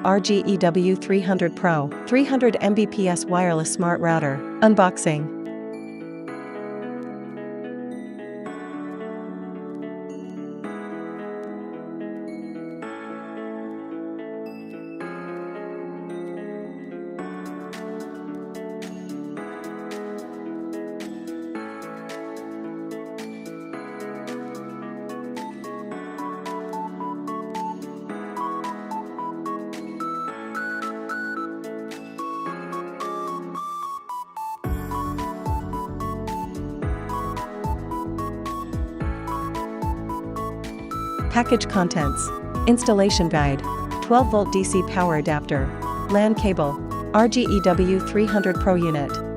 RG-EW300 Pro, 300 Mbps wireless smart router. Unboxing. Package contents. Installation guide. 12-volt DC power adapter. LAN cable. RG-EW300 Pro unit.